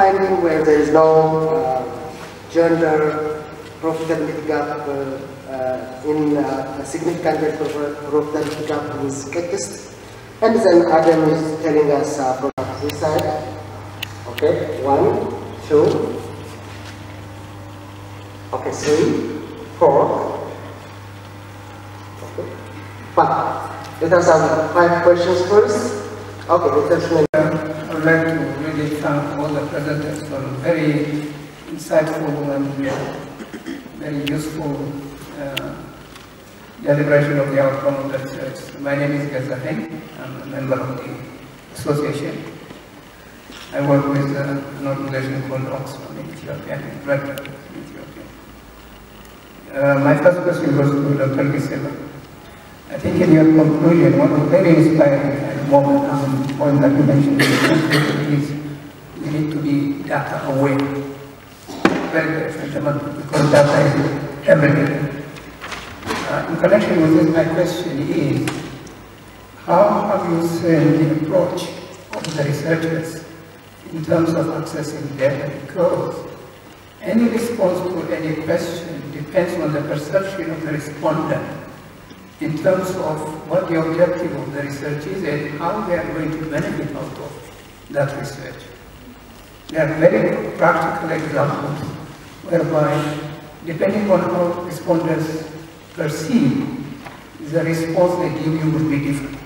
finding where there is no gender profitability gap in a significant profitability gap with Kekist. And then Adam is telling us from this side. Okay, 1, 2. Okay, 3, 4. Okay, 5. Let us have 5 questions first. Okay, let us I would like to really thank all the presenters for very insightful and very useful deliberation of the outcome of the research. My name is Gazahin. I'm a member of the association. I work with an organization called Oxfam in Ethiopia, director in Ethiopia. My first question goes to Dr. Gisela. I think in your conclusion, one very inspiring point that you mentioned is we need to be data aware. Very fundamental, because data is everything. In connection with this, my question is, how have you seen the approach of the researchers in terms of accessing data? Because any response to any question depends on the perception of the respondent in terms of what the objective of the research is and how they are going to benefit out of that research. There are very practical examples whereby, depending on how respondents perceive, the response they give you will be different.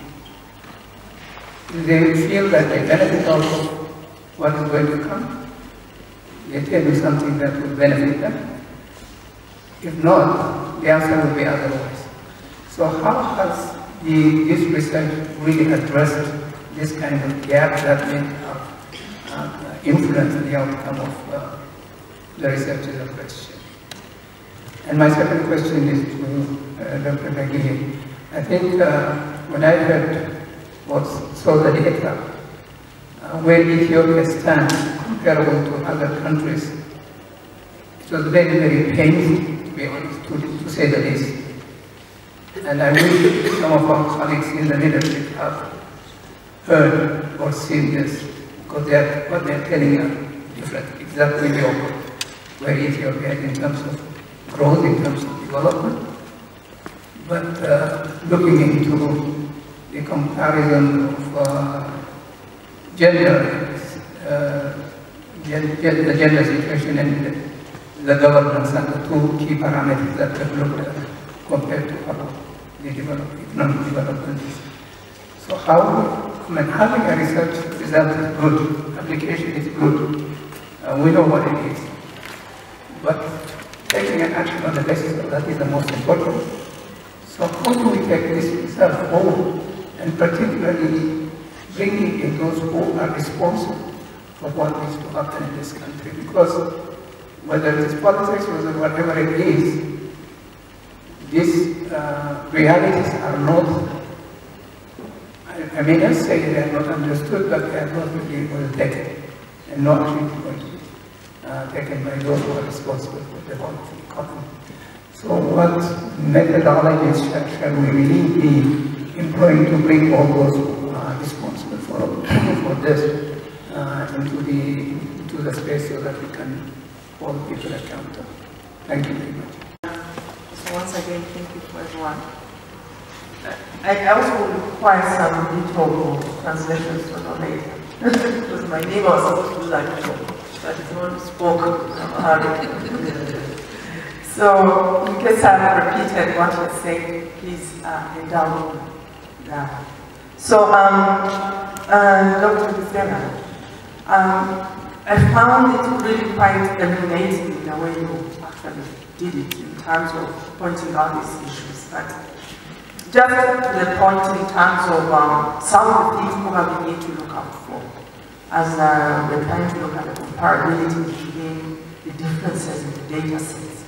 If they feel that they benefit out of what is going to come, they tell you something that will benefit them. If not, the answer will be otherwise. So how has this research really addressed this kind of gap that may have influenced the outcome of the research's question? And my second question is to Dr. Nagini. I think when I heard saw the data, where Ethiopia stands comparable to other countries, it was very, very painful, to be honest, to say the least. And I wish some of our colleagues in the leadership have heard or seen this, because what they're telling are different, exactly the opposite, where Ethiopia is in terms of growth, in terms of development. But looking into the comparison of gender, the gender situation and the governance are the two key parameters that have looked at compared to how the economic development is. So having a research result is good, application is good, we know what it is. But taking an action on the basis of that is the most important. So how do we take this result forward, and particularly bringing in those who are responsible for what needs to happen in this country? Because whether it is politics or whatever it is, these realities are not, I may not say they are not understood, but they are not really well taken, and not really going to be taken by those who are responsible for the whole economy. So what methodologies shall we really be employing to bring all those who are responsible for this into the space so that we can hold people accountable? Thank you very much. So once again, thank you for everyone. I also require some detailed translations for the later. Because my neighbor was supposed to do that before, but it's not spoken Amharic. So in case I've repeated what you said, please indulge that. So Dr. Gisela, I found it really quite illuminating the way you actually did it in terms of pointing out these issues. But just to the point in terms of some of the things probably need to look out for as we're trying to look at the comparability between the differences in the data sets.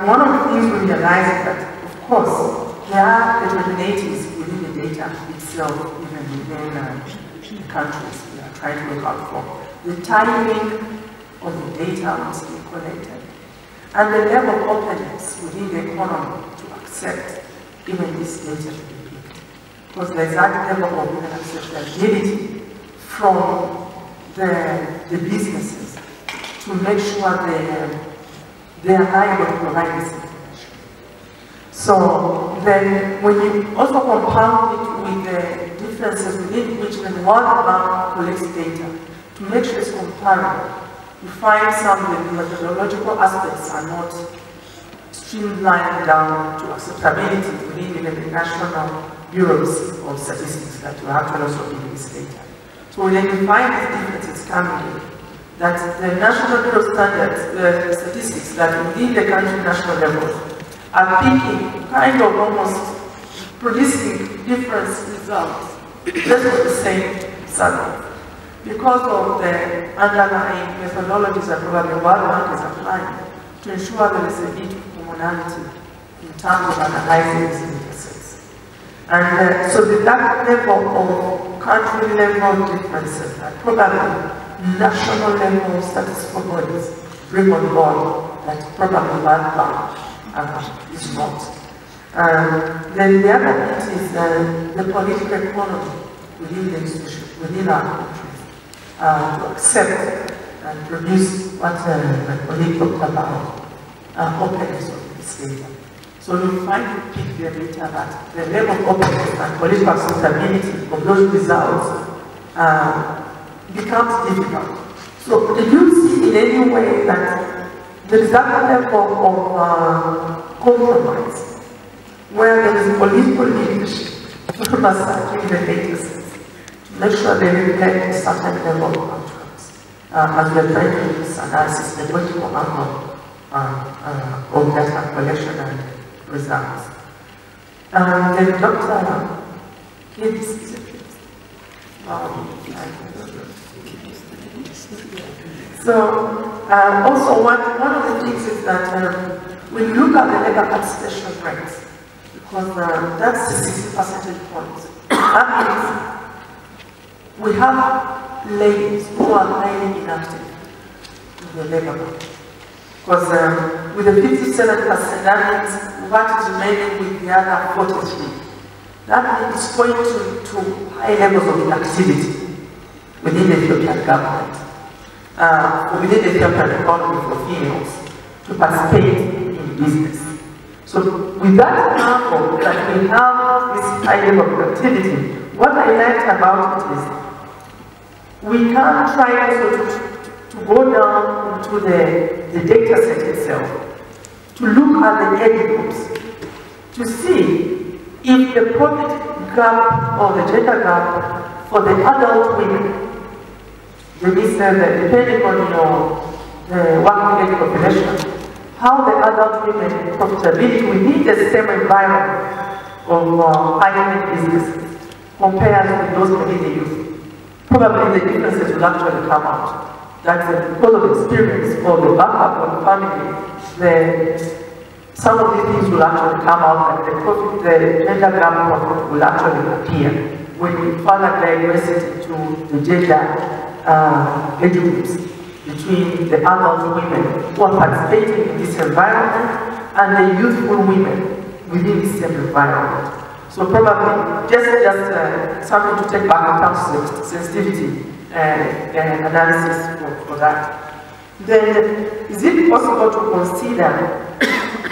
One of the things we realize is that, of course, there are heterogeneities within the data itself, even within the countries we are trying to look out for. The timing of the data must be collected, and the level of openness within the economy to accept even this data to be picked. Because there's that level of even acceptability from the businesses to make sure they are liable to provide this information. So then when you also compound it with the differences within which the World Bank collects data to make sure it's comparable, you find some of the methodological aspects are not streamlined down to acceptability within the national bureaus of statistics that will actually also give this data. So when you find these differences coming, that the National Bureau of Standards, statistics that within the country national levels are picking kind of almost producing different results just for the same survey. Because of the underlying methodologies that probably World Bank is applying to ensure there is a bit of commonality in terms of analyzing these data sets. And so that level of country level differences that probably national level statistical bodies bring on board that probably World Bank is not. Then the other bit is the political economy within the institution, within our countries, to accept and produce what my colleague talked about, openness of this data. So you find to pick the data that the level of openness and political acceptability of those results becomes difficult. So did you see in any way that there is that level of compromise where there is political leadership massaging the data sets to make sure they reflect a certain level of outcomes as we are trying to do this analysis, the political angle of data collection and results. Then Dr. Gibbs, so also one of the things is that when you look at the labor participation rates, because that's the 60% point, that means we have ladies who are highly inactive in the labor market. Because with the 57%, that means what is remaining with the other 43. That means it's going to high levels of inactivity within the Ethiopian government, within the Ethiopian economy for females to participate in business. So with that example that we have this high level of activity, what I liked about it is we can try also to go down into the data set itself, to look at the age groups, to see if the profit gap or the gender gap for the adult women, depending on your working age population, how the adult women profitability within the same environment of high-end businesses compares with those within the youth. Probably the differences will actually come out. That because of experience or the backup of the family, some of these things will actually come out and the gender gap profit will actually appear when we further digress it into the gender age groups between the adult women who are participating in this environment and the youthful women within the same environment. So probably just something to take back in terms of sensitivity and analysis for that. Then is it possible to consider,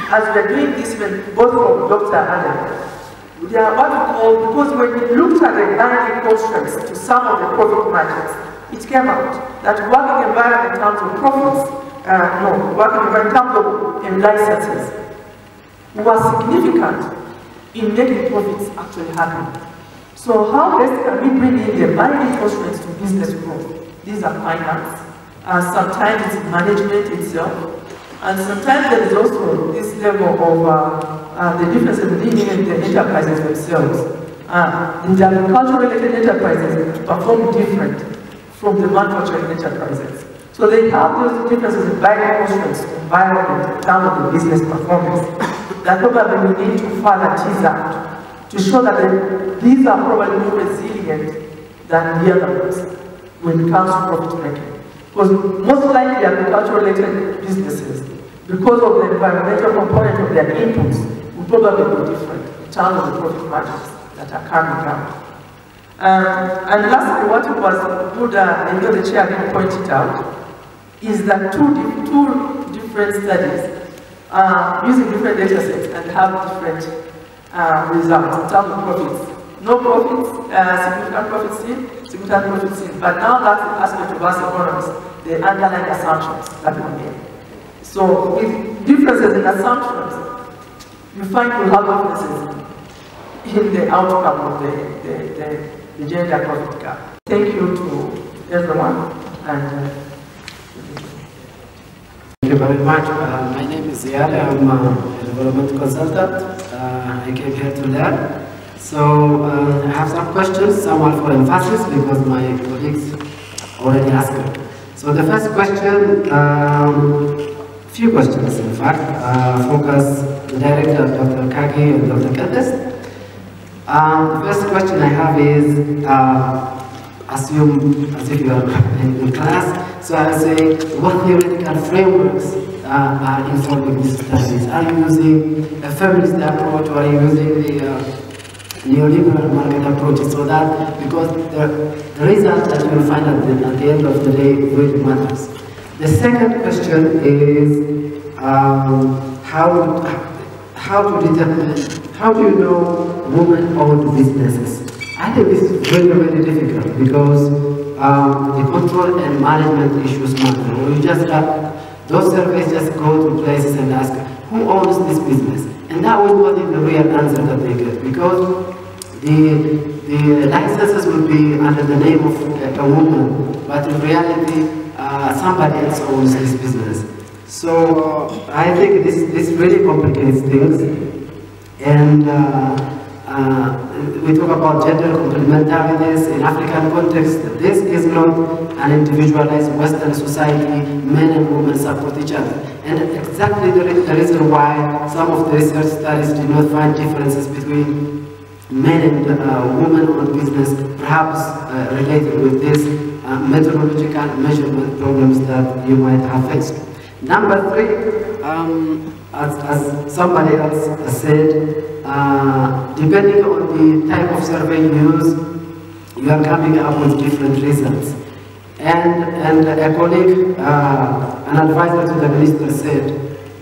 as we're doing this with both from Dr. Adam, they are what we call, because when we looked at the binding constraints to some of the profit margins, it came out that working environment in terms of profits, working environment in terms of licenses was significant in making profits actually happen. So how best can we bring in the binding constraints to business growth? These are finance, sometimes it's management itself, and sometimes there is also this level of the differences within the enterprises themselves. The agriculture-related enterprises perform different from the manufacturing enterprises. So they have those differences in binding constraints, environment, in terms of the business performance, that probably we need to further tease out to show that these are probably more resilient than the other ones when it comes to profit making. Because most likely agriculture-related businesses, because of the environmental component of their inputs, will probably be different in terms of the profit margins that are coming out. And lastly, what was good, the chair didn't point it out, is that two different studies using different data sets and have different results in terms of profits. No profits, significant profits seen, significant profits seen. But now that's the aspect of us economists, the underlying assumptions that we make. So with differences in assumptions, you find you have differences in the outcome of the gender profit gap. Thank you to everyone. And thank you very much. My name is Ziad. I'm a development consultant. I came here to learn. So I have some questions. Some are for emphasis because my colleagues already asked them. So the first question, few questions in fact, focus the director, Dr. Kagi and Dr. Keldes. The first question I have is, assume as if you are in class, so I say, what theoretical frameworks are informing these studies? Are you using a feminist approach or are you using the neoliberal market approach? So that, because the result that you will find at the end of the day really matters. The second question is, how do you know women-owned businesses? I think this is very, very difficult because the control and management issues matter. You just those surveys just go to places and ask, who owns this business? And that will not be the real answer that they get, because the licenses will be under the name of a woman, but in reality, somebody else owns this business. So I think this really complicates things. And we talk about gender complementarities in African context. This is not an individualized Western society. Men and women support each other. And exactly the reason why some of the research studies did not find differences between men and women on business, perhaps related with these methodological measurement problems that you might have faced. Number three, as somebody else said, depending on the type of survey you use, you are coming up with different results. And a colleague, an advisor to the minister said,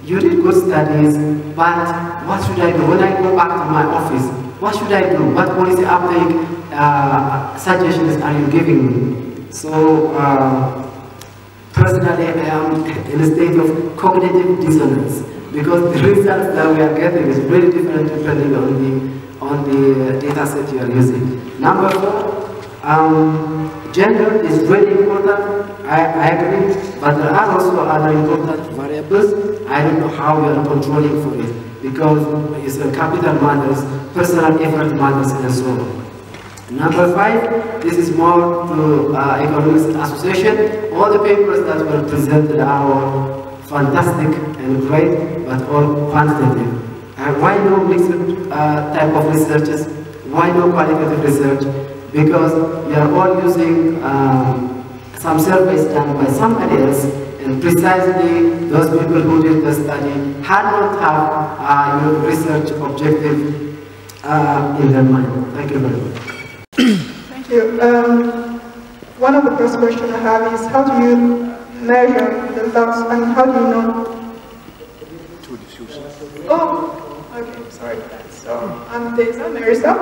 you did good studies, but what should I do? When I go back to my office, what should I do? What policy uptake suggestions are you giving me? So, personally, I am in a state of cognitive dissonance, because the results that we are getting is really different depending on the data set you are using. Number four, gender is really important. I agree, but there are also other important variables. I don't know how we are controlling for it, because it's capital matters, personal effort matters, and so on. Number five, this is more to Economics Association. All the papers that were presented are fantastic and great, but all quantitative. Why no mixed type of researches? Why no qualitative research? Because we are all using some surveys done by somebody else, and precisely those people who did the study had not have your research objective in their mind. Thank you very much. Thank you. One of the first questions I have is, how do you measure the loss, and how do you know? Oh, okay, sorry. So I'm Teza Marisa.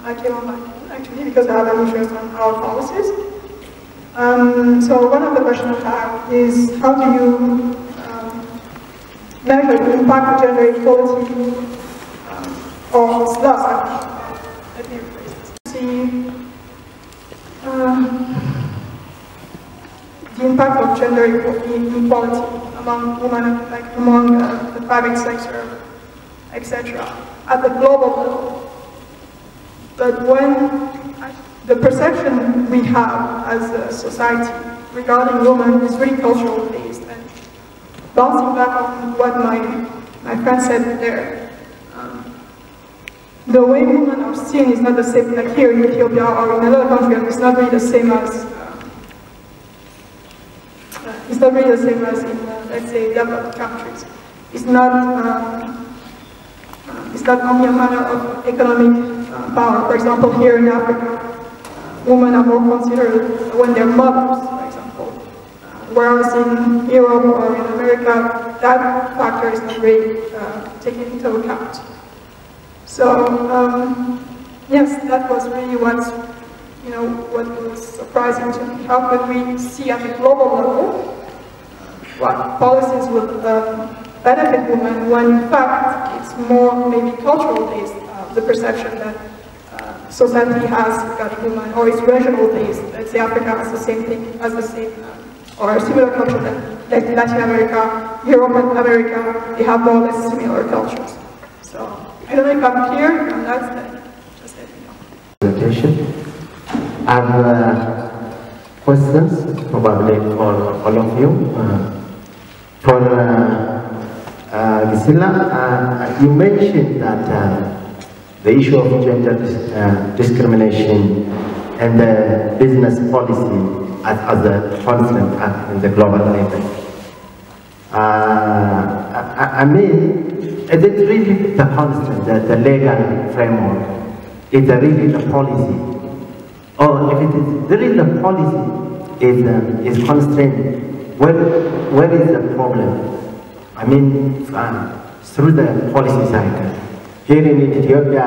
I came on my own actually because I have an interest on our policies. So one of the questions I have is, how do you measure the impact of gender equality or loss? Let me rephrase this. See the impact of gender inequality among women, like among the private sector, etc., at the global level. But when the perception we have as a society regarding women is really cultural based, and bouncing back on what my friend said there, the way women are seen is not the same, like here in Ethiopia or in another country, it's not really the same as in, let's say, developed countries. It's not only a matter of economic power. For example, here in Africa, women are more considered when they're mothers, for example. Whereas in Europe or in America, that factor is not really taken into account. So, yes, that was really what was surprising to me. How could we see at a global level what policies would benefit women when in fact it's more maybe cultural based, the perception that society has got women, or it's regional based. Let's say Africa has the same thing, or a similar culture like Latin America, Europe and America, they have more or less similar cultures. So I don't know if I'm clear, and that's it. Just let me know. Presentation. I have questions probably for all of you. For Gisela, you mentioned that the issue of gender discrimination and the business policy as a constant in the global level. I mean, is it really the constant, the legal framework? Is it really the policy? Or if it is really the policy is constrained, where is the problem? I mean, through the policy cycle. Here in Ethiopia,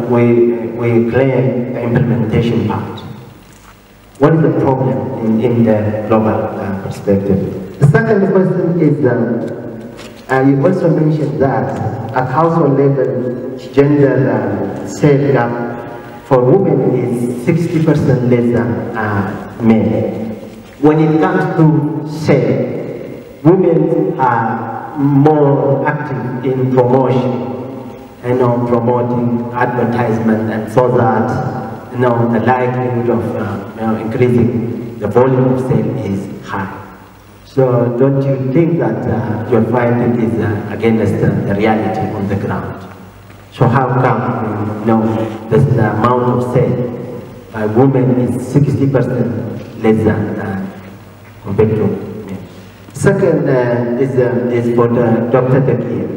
we claim the implementation part. What is the problem in the global perspective? The second question is, you also mentioned that at household level, gender sale gap for women is 60% less than men. When it comes to sale, women are more active in promotion, promoting advertisement, and so that the likelihood of increasing the volume of sale is high. So don't you think that your finding is against the reality on the ground? So how come the amount of sale by women is 60% less than compared to men? Second is for Dr. Dakir.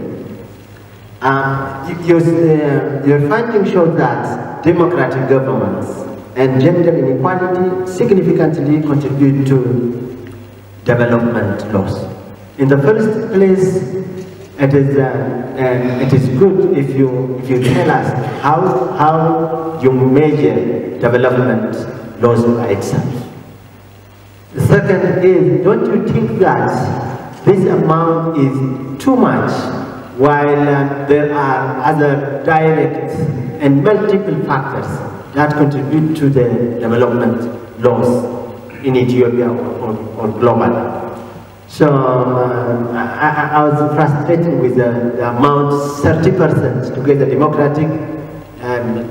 Your finding shows that democratic governments and gender inequality significantly contribute to development loss. In the first place, it is good if you tell us how you measure development loss by itself. The second is, don't you think that this amount is too much, while there are other direct and multiple factors that contribute to the development loss in Ethiopia or globally? So I was frustrated with the amount 30% to get the democratic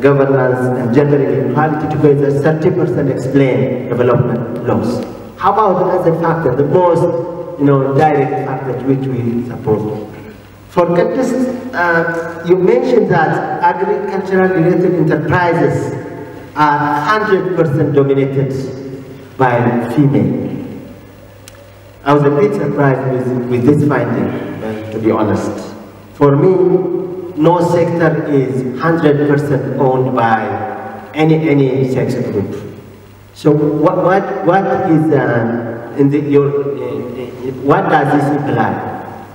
governance and gender inequality together, 30% explain development loss. How about the other factor, the most direct factor which we suppose? For context, you mentioned that agricultural related enterprises are 100% dominated by female. I was a bit surprised with this finding, to be honest. For me, no sector is 100% owned by any sex group. So what does this imply?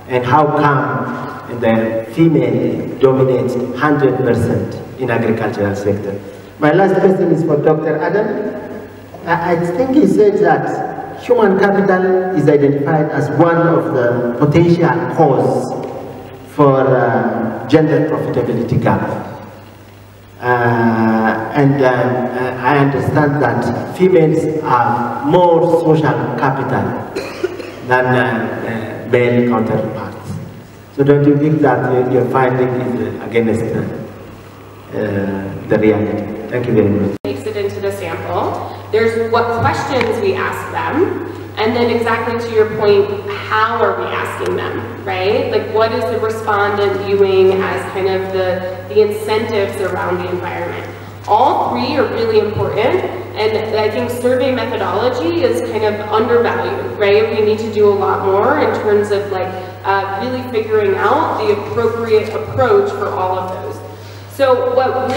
And how come the female dominates 100% in agricultural sector? My last question is for Dr. Adam. I think he said that human capital is identified as one of the potential cause for gender profitability gap. I understand that females are more social capital than male counterparts. So don't you think that your finding is against the reality? Thank you very much. Makes it into the sample. There's what questions we ask them, and then exactly to your point, how are we asking them, right? Like what is the respondent viewing as kind of the incentives around the environment? All three are really important, and I think survey methodology is kind of undervalued, right? We need to do a lot more in terms of like really figuring out the appropriate approach for all of those. So what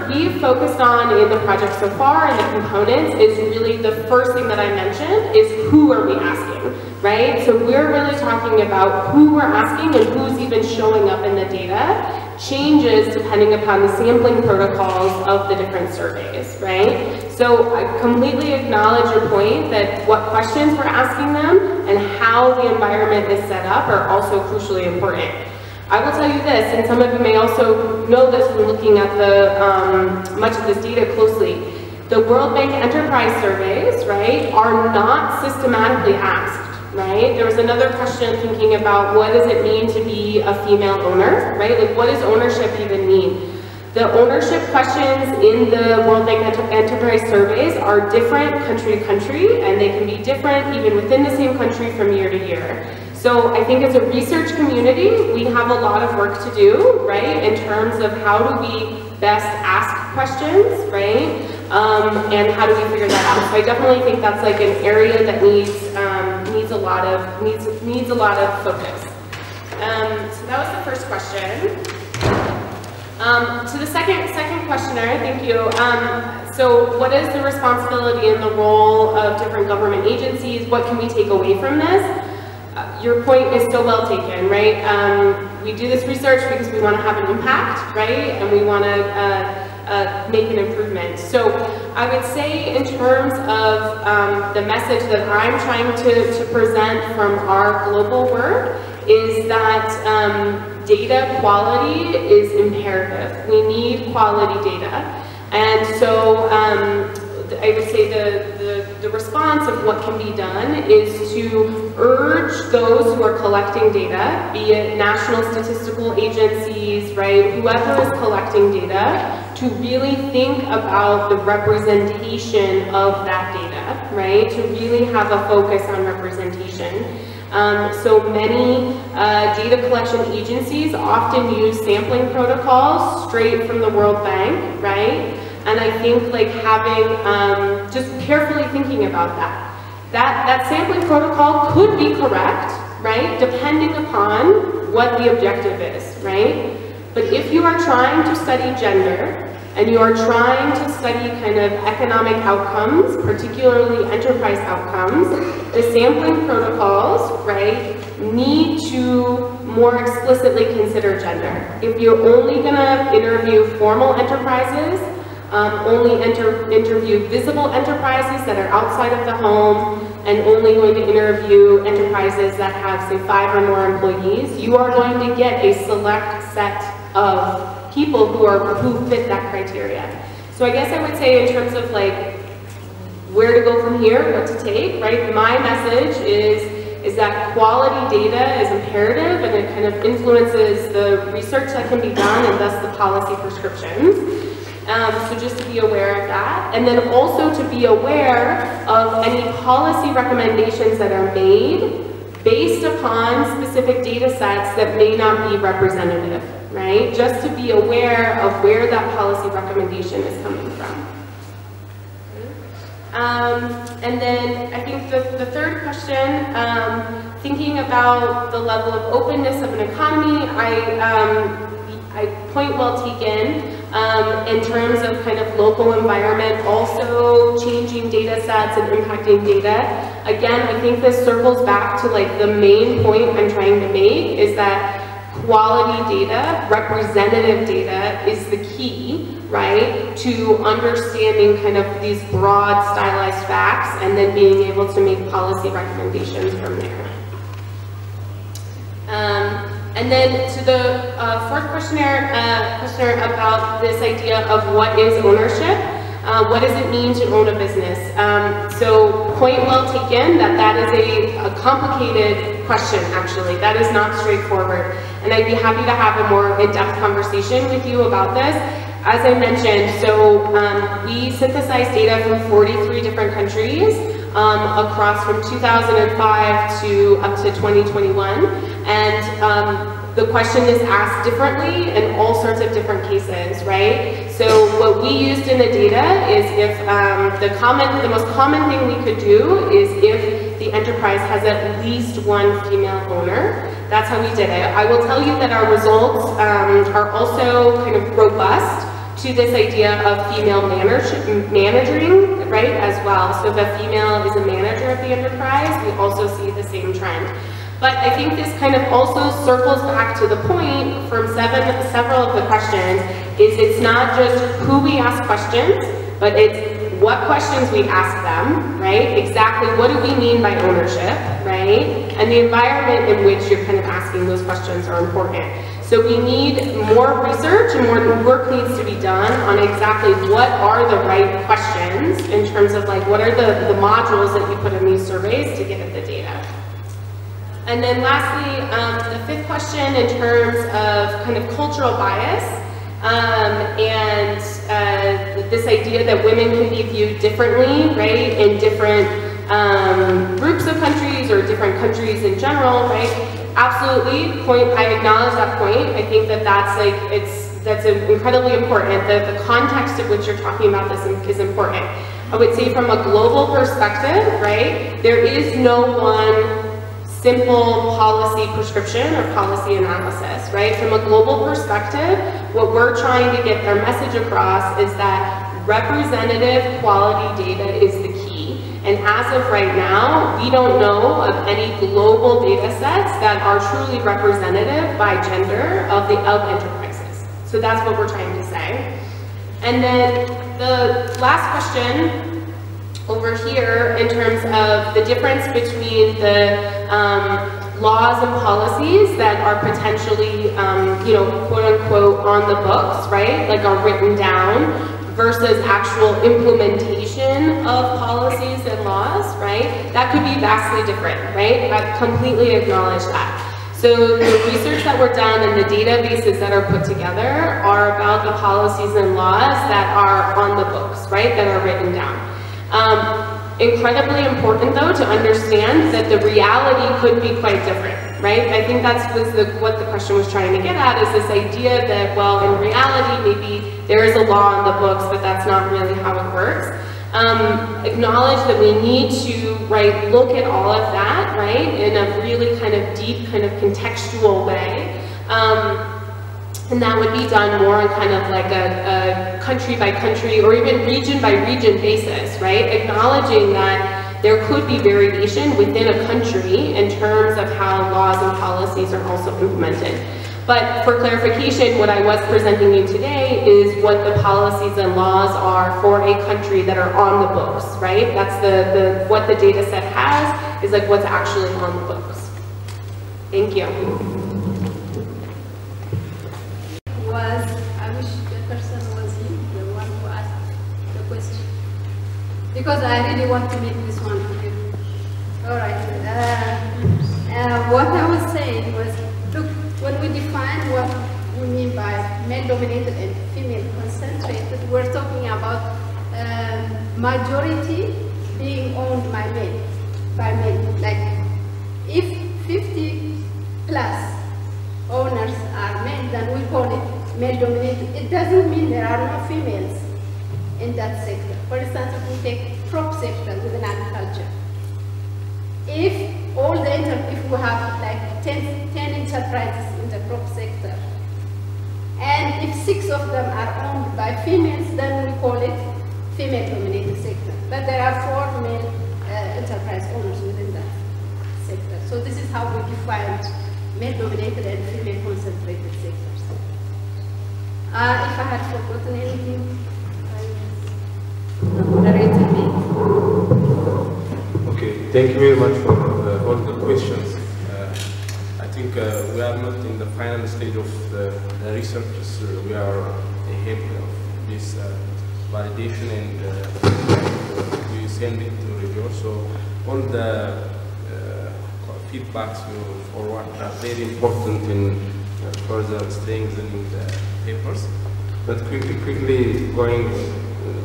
we've focused on in the project so far and the components is really the first thing that I mentioned is who are we asking, right? So we're really talking about who we're asking and who's even showing up in the data changes depending upon the sampling protocols of the different surveys, right? So I completely acknowledge your point that what questions we're asking them and how the environment is set up are also crucially important. I will tell you this, and some of you may also know this from looking at the much of this data closely. The World Bank Enterprise Surveys, right, are not systematically asked, right? There was another question thinking about what does it mean to be a female owner, right? Like, what does ownership even mean? The ownership questions in the World Bank Enterprise Surveys are different country to country, and they can be different even within the same country from year to year. So I think as a research community, we have a lot of work to do, right, in terms of how do we best ask questions, right, and how do we figure that out. So I definitely think that's like an area that needs a lot of focus. So that was the first question. To the second questioner, thank you. So what is the responsibility and the role of different government agencies? What can we take away from this? Your point is so well taken, right? We do this research because we want to have an impact, right? And we want to make an improvement. So I would say in terms of the message that I'm trying to present from our global work is that data quality is imperative. We need quality data. And so I would say the response of what can be done is to urge those who are collecting data, be it national statistical agencies, right, whoever is collecting data, to really think about the representation of that data, right, to really have a focus on representation. So many data collection agencies often use sampling protocols straight from the World Bank, right? And I think like having, just carefully thinking about that. That sampling protocol could be correct, right? Depending upon what the objective is, right? But if you are trying to study gender, and you are trying to study kind of economic outcomes, particularly enterprise outcomes, the sampling protocols, right, need to more explicitly consider gender. If you're only gonna interview formal enterprises, only interview visible enterprises that are outside of the home, and only going to interview enterprises that have, say, 5 or more employees, you are going to get a select set of people who fit that criteria. So I guess I would say in terms of like where to go from here, what to take, right? My message is that quality data is imperative and it kind of influences the research that can be done and thus the policy prescriptions. So just to be aware of that, and then also to be aware of any policy recommendations that are made based upon specific data sets that may not be representative, right? Just to be aware of where that policy recommendation is coming from. And then I think the third question, thinking about the level of openness of an economy, I point well taken. In terms of kind of local environment, also changing data sets and impacting data. Again, I think this circles back to like the main point I'm trying to make is that quality data, representative data is the key, right, to understanding kind of these broad stylized facts and then being able to make policy recommendations from there. And then to the fourth questioner about this idea of what is ownership, what does it mean to own a business? So point well taken that is a complicated question, actually. That is not straightforward. And I'd be happy to have a more in-depth conversation with you about this. As I mentioned, so we synthesized data from 43 different countries across from 2005 to up to 2021. And the question is asked differently in all sorts of different cases, right? So what we used in the data is if the most common thing we could do is if the enterprise has at least one female owner. That's how we did it. I will tell you that our results are also kind of robust to this idea of female managing, right, as well. So if a female is a manager of the enterprise, we also see the same trend. But I think this kind of also circles back to the point from several of the questions, is it's not just who we ask questions, but it's what questions we ask them, right? Exactly what do we mean by ownership, right? And the environment in which you're kind of asking those questions are important. So we need more research and more work needs to be done on exactly what are the right questions in terms of like what are the modules that you put in these surveys to get at the data. And then lastly, the fifth question in terms of kind of cultural bias and this idea that women can be viewed differently, right, in different groups of countries or different countries in general, right? Absolutely, I acknowledge that point. I think that that's incredibly important. The context of which you're talking about this is important. I would say from a global perspective, right, there is no one simple policy prescription or policy analysis, right? From a global perspective, what we're trying to get our message across is that representative quality data is the key. And as of right now, we don't know of any global data sets that are truly representative by gender of enterprises. So that's what we're trying to say. And then the last question over here in terms of the difference between the laws and policies that are potentially, quote unquote, on the books, right, like are written down, versus actual implementation of policies and laws, right, that could be vastly different, right? I completely acknowledge that. So the research that we're done and the databases that are put together are about the policies and laws that are on the books, right, that are written down. Incredibly important, though, to understand that the reality could be quite different, right? I think that's what the question was trying to get at, is this idea that, well, in reality, maybe there is a law on the books, but that's not really how it works. Acknowledge that we need to, right, look at all of that, right, in a really kind of deep, kind of contextual way. And that would be done more on kind of like a country by country or even region by region basis, right? Acknowledging that there could be variation within a country in terms of how laws and policies are also implemented. But for clarification, what I was presenting you today is what the policies and laws are for a country that are on the books, right? That's what the data set has, is like what's actually on the books. Thank you. I wish the person was him, the one who asked the question, because I really want to make this one clear. All right. What I was saying was, look, when we define what we mean by male-dominated and female-concentrated, we're talking about majority being owned by men. Like, if 50 plus owners are men, then we call it male-dominated. It doesn't mean there are no females in that sector. For instance, if we take crop sector within agriculture, if we have like 10 enterprises in the crop sector, and if 6 of them are owned by females, then we call it female-dominated sector. But there are 4 male enterprise owners within that sector. So this is how we define male-dominated and female-concentrated sectors. If I had forgotten anything, moderator me. Okay, thank you very much for all the questions. I think we are not in the final stage of the research. We are ahead of this validation, and we send it to review. So all the feedbacks we forward are very important in further strengthening the papers. But quickly going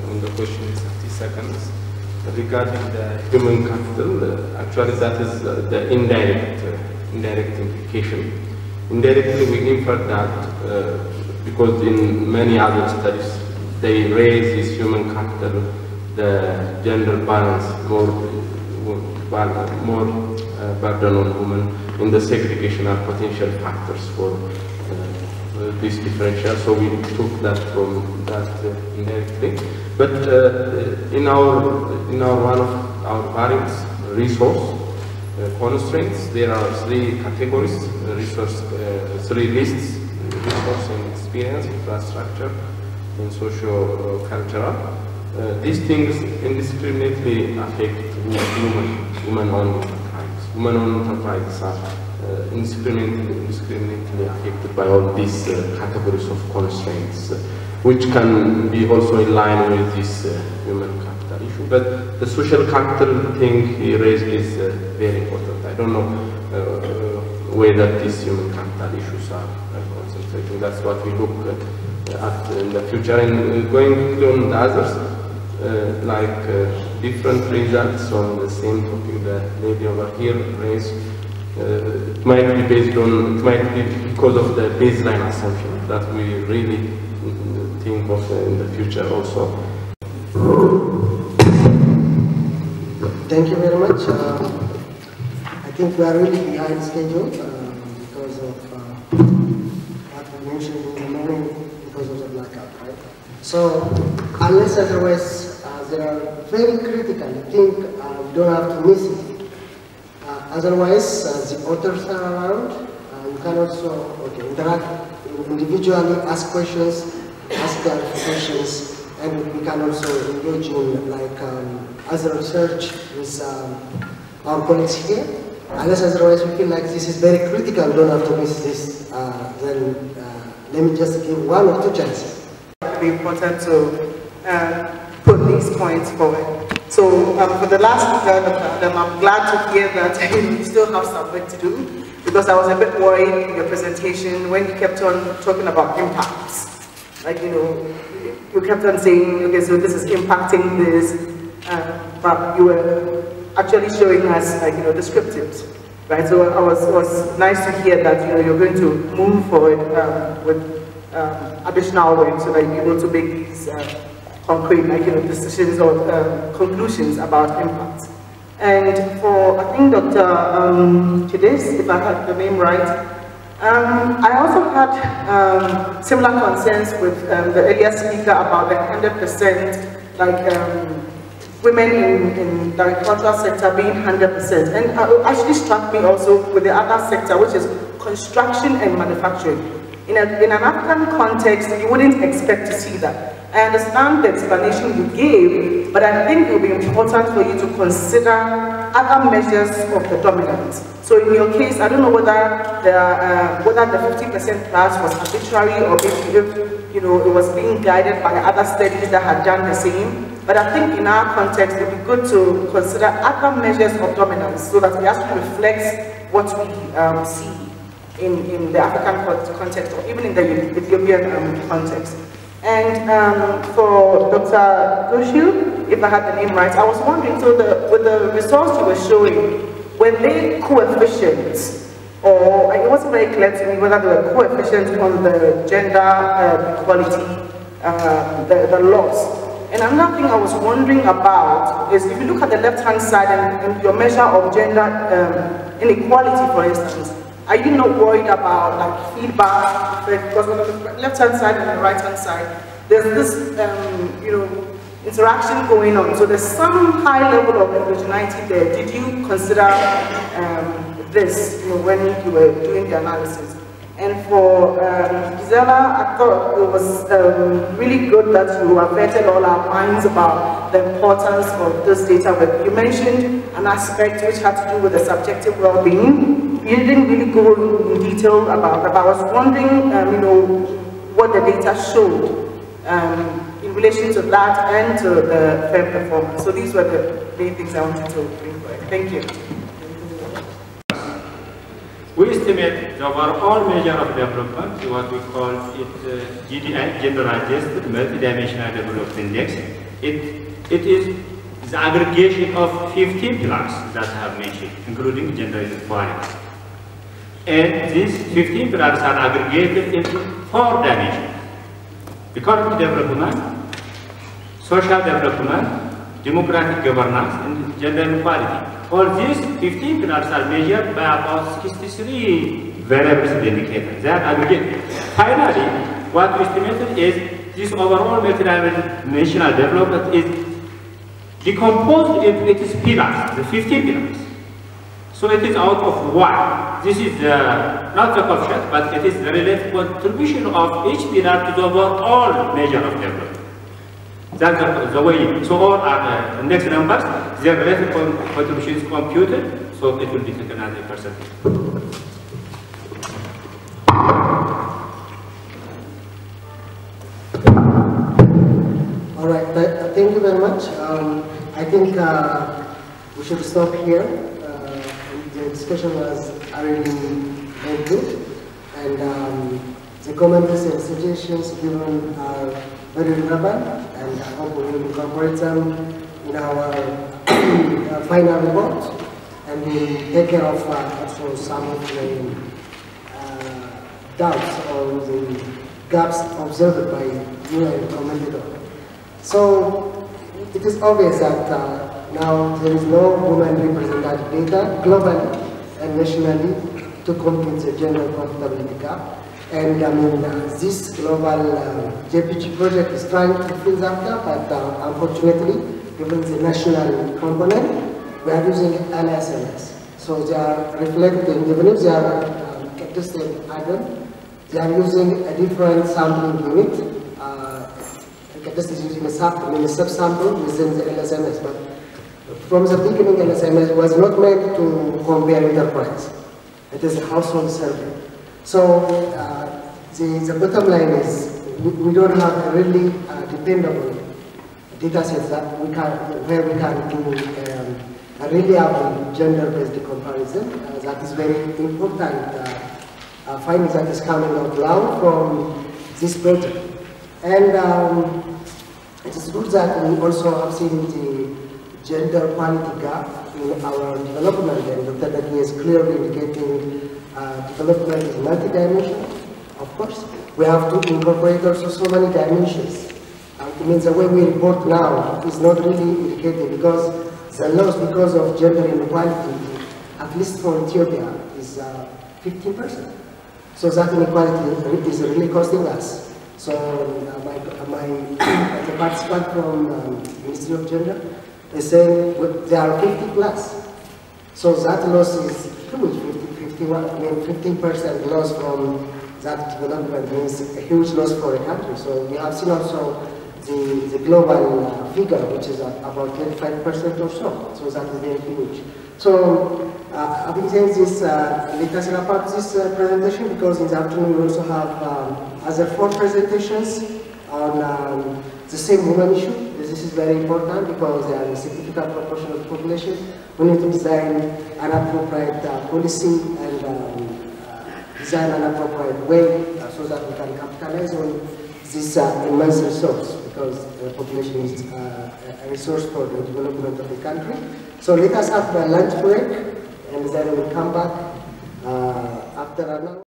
on the question in 30 seconds, regarding the human capital, actually that is the indirect implication. Indirectly we infer that because in many other studies they raise this human capital, the gender balance, more burden on women in the segregation are potential factors for this differential. So we took that from that indirectly. But in our one of our various resource constraints, there are 3 categories, resource, 3 lists: resource and experience, infrastructure, and socio-cultural. These things indiscriminately affect women-owned enterprises. Women-owned enterprises are indiscriminately affected by all these categories of constraints, which can be also in line with this human capital issue. But the social capital thing he raised is very important. I don't know whether these human capital issues are concentrating. That's what we look at in the future. And going on the others, like different results on the same topic that lady over here raised, it might be based on, it might be because of the baseline assumption that we really think of in the future also. Thank you very much. I think we are really behind schedule because of what we mentioned in the morning, because of the blackout, right? So, unless otherwise they are very critical, I think we don't have to miss it. Otherwise, the authors are around. You can also interact individually, ask questions, ask clarifications, and we can also engage in other research with our colleagues here. Unless otherwise we feel like this is very critical, we don't have to miss this, then let me just give 1 or 2 chances. It would be important to put these points forward. So for the last them, I'm glad to hear that you still have some work to do, because I was a bit worried in your presentation when you kept on talking about impacts. Like, you kept on saying, okay, so this is impacting this, but you were actually showing us, descriptives, right? So it was nice to hear that, you're going to move forward with additional work so that you're able to make these concrete, decisions or conclusions about impacts. And for, I think, Dr. Chidis, if I had the name right, I also had similar concerns with the earlier speaker about the 100%, women in the agricultural sector being 100%. And it actually struck me also with the other sector, which is construction and manufacturing. In an African context, you wouldn't expect to see that. I understand the explanation you gave, but I think it will be important for you to consider other measures of the dominance. So in your case, I don't know whether the 50% plus was arbitrary or if it was being guided by other studies that had done the same. But I think in our context, it would be good to consider other measures of dominance so that we actually reflect what we see in the African context or even in the Ethiopian context. And for Dr. Goshu, if I had the name right, I was wondering, so with the results you were showing, were they coefficients, or it wasn't very clear to me whether they were coefficients on the gender equality, the loss. And another thing I was wondering about is if you look at the left-hand side and your measure of gender inequality, for instance, are you not worried about feedback? Because on the left-hand side and the right-hand side, there's this interaction going on. So there's some high level of heterogeneity there. Did you consider this when you were doing the analysis? And for Gisela, I thought it was really good that you averted all our minds about the importance of this data. But you mentioned an aspect which had to do with the subjective well-being. You didn't really go in detail about that, but I was wondering, what the data showed in relation to that and to the fair performance. So these were the main things I wanted to bring forward. Thank you. We estimate the overall measure of development, what we call it GDI, Gender Adjusted Multidimensional Development Index. It is the aggregation of 15 pillars that I have mentioned, including gender inequality. And these 15 pillars are aggregated into 4 dimensions: economic development, social development, democratic governance, and gender equality. All these 15 pillars are measured by about 63 variables and indicators. They are aggregated. Finally, what we estimated is this overall multidimensional development is decomposed into its pillars, the 15 pillars. So it is out of 1. This is not the coefficient, but it is the relative contribution of each pillar to the overall measure of development. That's the way. So all are index numbers, their relative contribution is computed, so it will be taken as a percentage. All right, thank you very much. I think we should stop here. The discussion was really very good, and the comments and suggestions given are very relevant, and I hope we will incorporate them in our final report, and we take care of also some of the doubts or the gaps observed by you and commented on. So it is obvious that now there is no women representative data globally and nationally to complete the gender profitability gap. And this global JPG project is trying to fill that gap, but unfortunately, given the national component, we are using LSMS. So they are reflecting, even if they are at the same item, they are using a different sampling unit. This is using a subsample within the LSMS, but from the beginning, LSMS was not meant to compare enterprise. It is a household survey. So the bottom line is we don't have a really dependable data set that we can, where we can do a reliable gender-based comparison. That is very important finding that is coming out loud from this project. And it is good that we also have seen the gender quality gap in our development, and Dr. Daki is clearly indicating development is multi-dimensional. Of course, we have to incorporate also so many dimensions. It means the way we report now is not really indicating, because the loss because of gender inequality, at least for Ethiopia, is 15%. So that inequality is really costing us. So the participant from Ministry of Gender is saying there are 50 plus. So that loss is huge, 15% loss from that development means a huge loss for a country. So we have seen also the global figure, which is about 25% or so. So that is very huge. So having said this, let us wrap up this presentation, because in the afternoon we also have other 4 presentations on the same women issue. This is very important because they are a significant proportion of the population. We need to design an appropriate policy and design an appropriate way so that we can capitalize on this immense resource, because the population is a resource for the development of the country. So let us have a lunch break, and then we'll come back after an hour.